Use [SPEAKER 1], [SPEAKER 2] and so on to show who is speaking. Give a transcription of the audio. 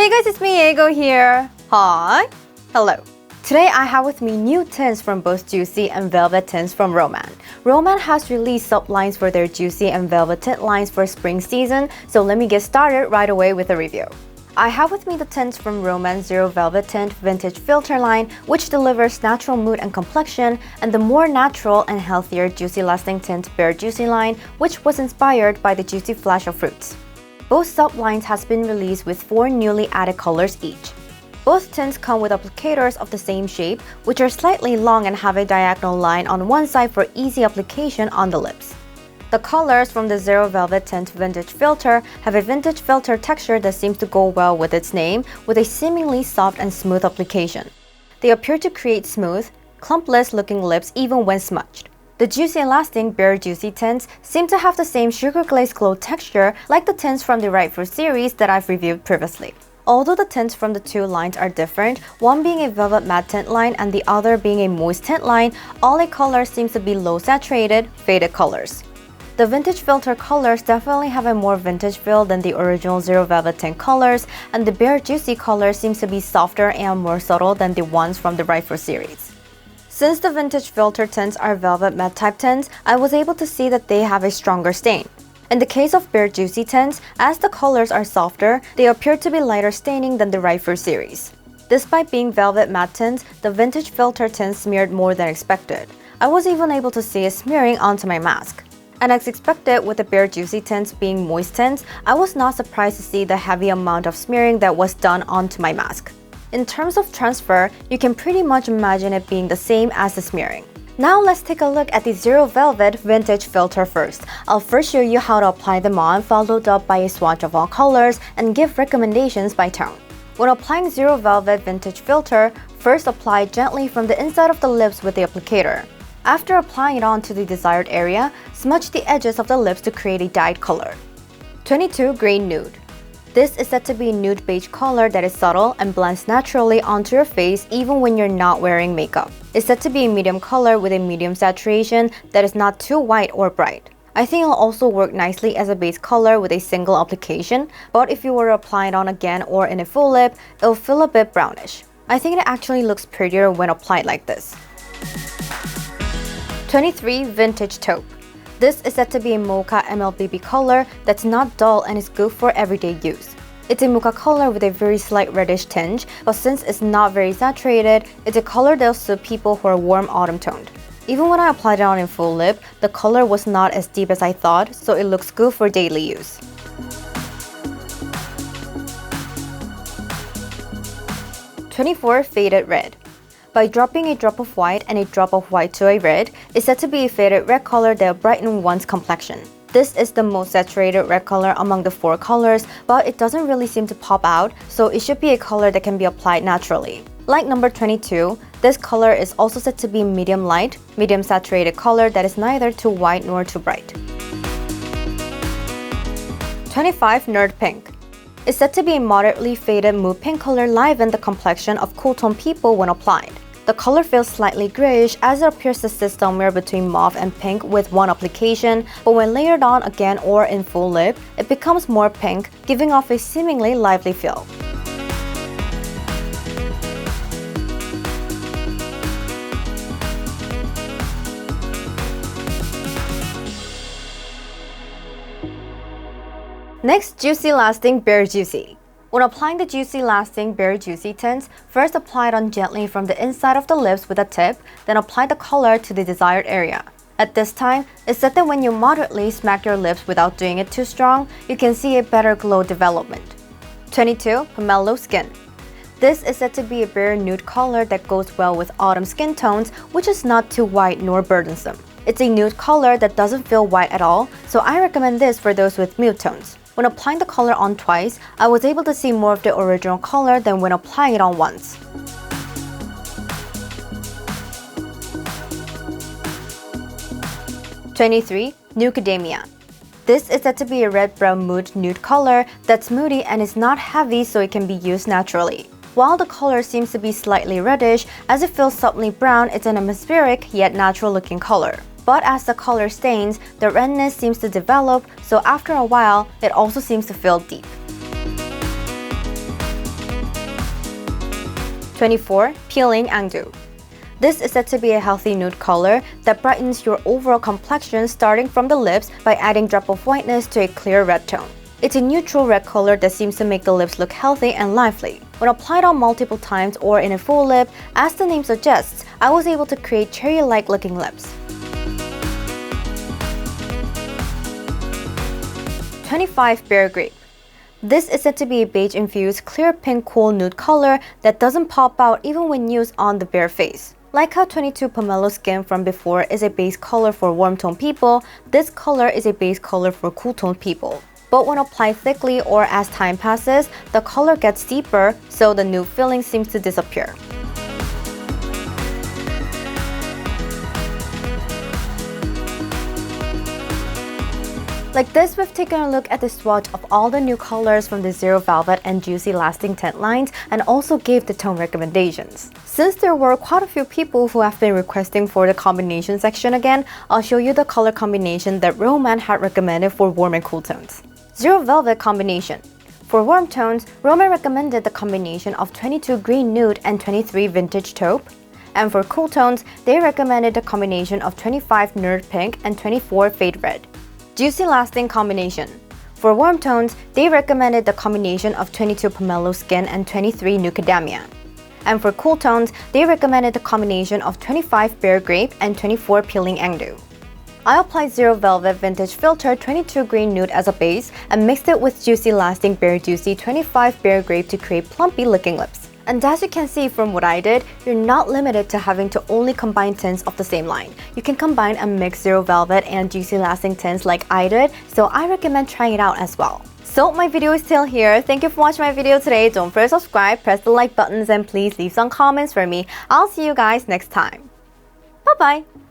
[SPEAKER 1] Hey guys, it's me, Aego here. Hi. Hello. Today I have with me new tints from both Juicy and Velvet Tints from Rom&nd. Rom&nd has released sublines for their Juicy and Velvet Tint lines for spring season, so let me get started right away with a review. I have with me the tints from Rom&nd Zero Velvet Tint Vintage Filter line, which delivers natural mood and complexion, and the more natural and healthier Juicy Lasting Tint BareJuicy line, which was inspired by the juicy flash of fruits. Both sublines has been released with 4 newly added colors each. Both tints come with applicators of the same shape, which are slightly long and have a diagonal line on one side for easy application on the lips. The colors from the Zero Velvet Tint Vintage Filter have a vintage filter texture that seems to go well with its name, with a seemingly soft and smooth application. They appear to create smooth, clumpless looking lips even when smudged. The Juicy and Lasting BareJuicy tints seem to have the same sugar glaze glow texture like the tints from the Right Fruit series that I've reviewed previously. Although the tints from the two lines are different, one being a velvet matte tint line and the other being a moist tint line, all the colors seem to be low saturated, faded colors. The vintage filter colors definitely have a more vintage feel than the original Zero Velvet Tint colors, and the BareJuicy color seems to be softer and more subtle than the ones from the Right Fruit series. Since the vintage filter tints are velvet matte type tints, I was able to see that they have a stronger stain. In the case of BareJuicy tints, as the colors are softer, they appear to be lighter staining than the Right Fruit series. Despite being velvet matte tints, the vintage filter tints smeared more than expected. I was even able to see it smearing onto my mask. And as expected with the BareJuicy tints being moist tints, I was not surprised to see the heavy amount of smearing that was done onto my mask. In terms of transfer, you can pretty much imagine it being the same as the smearing. Now let's take a look at the Zero Velvet Vintage Filter first. I'll first show you how to apply them on, followed up by a swatch of all colors, and give recommendations by tone. When applying Zero Velvet Vintage Filter, first apply gently from the inside of the lips with the applicator. After applying it onto the desired area, smudge the edges of the lips to create a dyed color. 22 Green Nude. This is said to be a nude beige color that is subtle and blends naturally onto your face even when you're not wearing makeup. It's said to be a medium color with a medium saturation that is not too white or bright. I think it'll also work nicely as a base color with a single application, but if you were to apply it on again or in a full lip, it'll feel a bit brownish. I think it actually looks prettier when applied like this. 23 Vintage Taupe. This is said to be a mocha MLBB color that's not dull and is good for everyday use. It's a mocha color with a very slight reddish tinge, but since it's not very saturated, it's a color that'll suit people who are warm autumn toned. Even when I applied it on in full lip, the color was not as deep as I thought, so it looks good for daily use. 24 Faded Red. By dropping a drop of white and a drop of white to a red, it's said to be a faded red color that will brighten one's complexion. This is the most saturated red color among the 4 colors, but it doesn't really seem to pop out, so it should be a color that can be applied naturally. Like number 22, this color is also said to be medium light, medium saturated color that is neither too white nor too bright. 25 NUDE Pink. It's said to be a moderately faded mood pink color liven the complexion of cool tone people when applied. The color feels slightly grayish as it appears to sit somewhere between mauve and pink with one application, but when layered on again or in full lip, it becomes more pink, giving off a seemingly lively feel. Next, Juicy Lasting BareJuicy. When applying the Juicy Lasting BareJuicy tints, first apply it on gently from the inside of the lips with a tip, then apply the color to the desired area. At this time, it's said that when you moderately smack your lips without doing it too strong, you can see a better glow development. 22 POMELO Skin. This is said to be a bare nude color that goes well with autumn skin tones, which is not too white nor burdensome. It's a nude color that doesn't feel white at all, so I recommend this for those with mute tones. When applying the color on twice, I was able to see more of the original color than when applying it on once. 23 NUCADAMIA. This is said to be a red-brown mood nude color that's moody and is not heavy, so it can be used naturally. While the color seems to be slightly reddish, as it feels subtly brown, it's an atmospheric yet natural looking color. But as the color stains, the redness seems to develop, so after a while, it also seems to feel deep. 24. Peeling ANGDOO. This is said to be a healthy nude color that brightens your overall complexion starting from the lips by adding a drop of whiteness to a clear red tone. It's a neutral red color that seems to make the lips look healthy and lively. When applied on multiple times or in a full lip, as the name suggests, I was able to create cherry-like looking lips. 25. BareJuicy. This is said to be a beige-infused clear pink cool nude color that doesn't pop out even when used on the bare face. Like how 22 POMELO skin from before is a base color for warm-toned people, this color is a base color for cool-toned people. But when applied thickly or as time passes, the color gets deeper, so the nude feeling seems to disappear. Like this, we've taken a look at the swatch of all the new colors from the Zero Velvet and Juicy Lasting Tint lines and also gave the tone recommendations. Since there were quite a few people who have been requesting for the combination section again, I'll show you the color combination that Rom&nd had recommended for warm and cool tones. Zero Velvet combination. For warm tones, Rom&nd recommended the combination of 22 Green Nude and 23 Vintage Taupe. And for cool tones, they recommended the combination of 25 Nude Pink and 24 Fade Red. Juicy Lasting combination. For warm tones, they recommended the combination of 22 POMELO Skin and 23 NUCADAMIA. And for cool tones, they recommended the combination of 25 BareJuicy and 24 Peeling ANGDOO. I applied Zero Velvet Vintage Filter 22 Green Nude as a base and mixed it with Juicy Lasting BareJuicy 25 BareJuicy to create plumpy looking lips. And as you can see from what I did, you're not limited to having to only combine tints of the same line. You can combine and mix Zero Velvet and Juicy Lasting tints like I did, so I recommend trying it out as well. So my video is still here. Thank you for watching my video today. Don't forget to subscribe, press the like buttons, and please leave some comments for me. I'll see you guys next time. Bye bye!